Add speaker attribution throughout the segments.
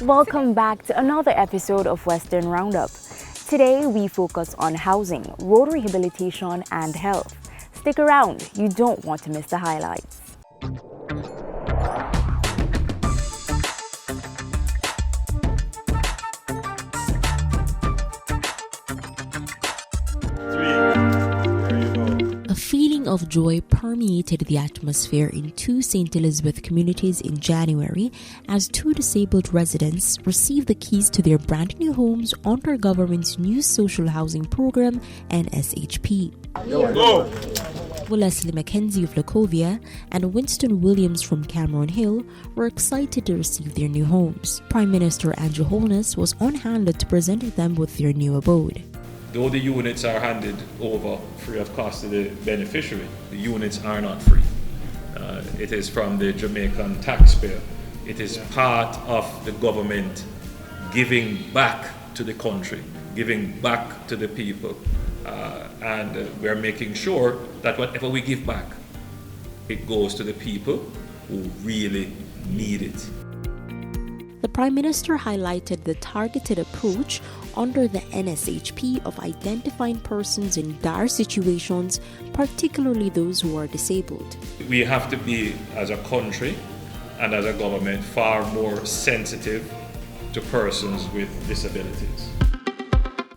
Speaker 1: Welcome back to another episode of Western Roundup. Today we focus on housing, road rehabilitation and health. Stick around, you don't want to miss the highlights.
Speaker 2: A feeling of joy permeated the atmosphere in two St. Elizabeth communities in January as two disabled residents received the keys to their brand new homes under government's new social housing program, NSHP. Leslie Mackenzie of Lacovia and Winston Williams from Cameron Hill were excited to receive their new homes. Prime Minister Andrew Holness was on hand to present them with their new abode.
Speaker 3: Though the units are handed over free of cost to the beneficiary, the units are not free. It is from the Jamaican taxpayer. It is part of the government giving back to the country, giving back to the people. And we're making sure that whatever we give back, it goes to the people who really need it.
Speaker 2: The Prime Minister highlighted the targeted approach under the NSHP of identifying persons in dire situations, particularly those who are disabled.
Speaker 3: We have to be, as a country and as a government, far more sensitive to persons with disabilities.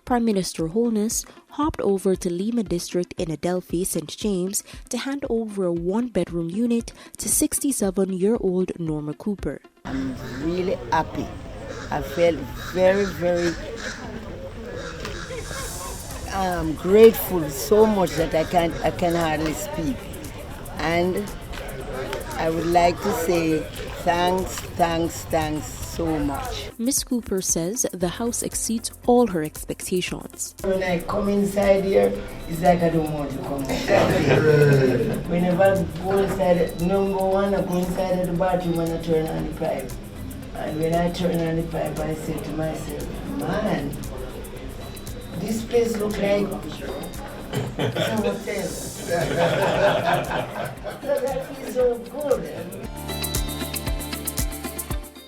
Speaker 2: Prime Minister Holness hopped over to Lima District in Adelphi, St. James to hand over a one-bedroom unit to 67-year-old Norma Cooper.
Speaker 4: I'm really happy. I felt very, very grateful so much that I can hardly speak. And I would like to say thanks so much.
Speaker 2: Ms. Cooper says the house exceeds all her expectations.
Speaker 4: When I come inside here, it's like I don't want to come inside. Whenever I go inside, number one, I go inside of the bathroom and I turn on the pipe. And when I turn on the pipe, I say to myself, man, this place looks like a hotel. That is so good.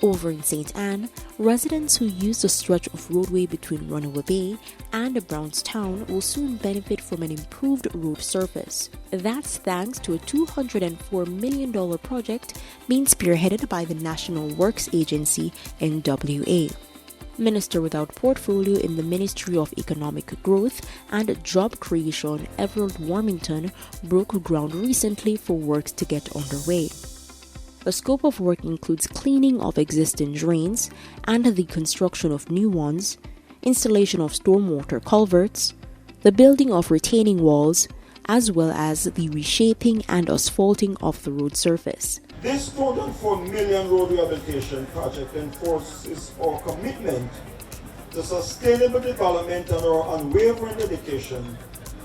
Speaker 2: Over in St. Anne, residents who use the stretch of roadway between Runaway Bay and Brownstown will soon benefit from an improved road surface. That's thanks to a $204 million project being spearheaded by the National Works Agency, NWA. Minister without portfolio in the Ministry of Economic Growth and Job Creation, Everald Warmington, broke ground recently for works to get underway. The scope of work includes cleaning of existing drains and the construction of new ones, installation of stormwater culverts, the building of retaining walls, as well as the reshaping and asphalting of the road surface.
Speaker 5: This $204 million road rehabilitation project enforces our commitment to sustainable development and our unwavering dedication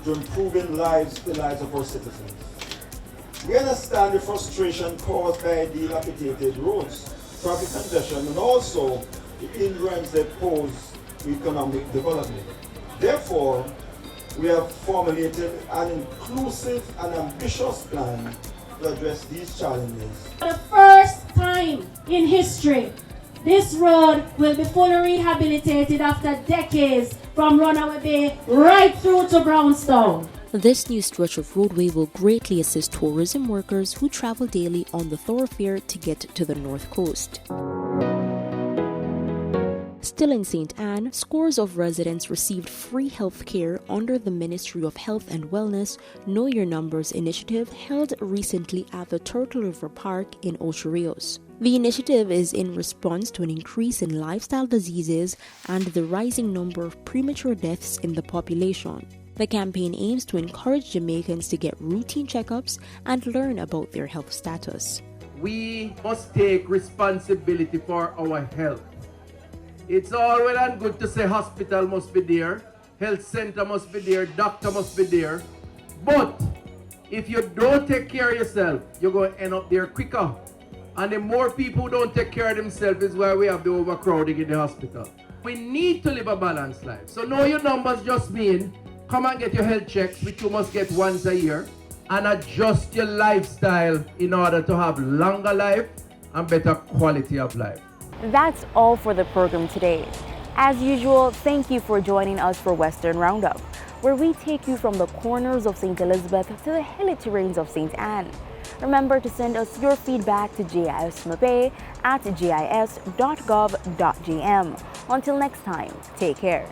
Speaker 5: to improving the lives of our citizens. We understand the frustration caused by dilapidated roads, traffic congestion, and also the hindrance they pose to economic development. Therefore, we have formulated an inclusive and ambitious plan to address these challenges.
Speaker 6: For the first time in history, this road will be fully rehabilitated after decades from Runaway Bay right through to Brownstown.
Speaker 2: This new stretch of roadway will greatly assist tourism workers who travel daily on the thoroughfare to get to the North Coast. Still in St. Anne, scores of residents received free health care under the Ministry of Health and Wellness Know Your Numbers initiative held recently at the Turtle River Park in Ocho Rios. The initiative is in response to an increase in lifestyle diseases and the rising number of premature deaths in the population. The campaign aims to encourage Jamaicans to get routine checkups and learn about their health status.
Speaker 7: We must take responsibility for our health. It's all well and good to say hospital must be there, health center must be there, doctor must be there. But if you don't take care of yourself, you're going to end up there quicker. And the more people who don't take care of themselves is why we have the overcrowding in the hospital. We need to live a balanced life. So know your numbers just mean Come and get your health checks, which you must get once a year, and adjust your lifestyle in order to have longer life and better quality of life.
Speaker 1: That's all for the program today. As usual, thank you for joining us for Western Roundup, where we take you from the corners of St. Elizabeth to the hilly terrains of St. Anne. Remember to send us your feedback to gismabe@gis.gov.gm. Until next time, take care.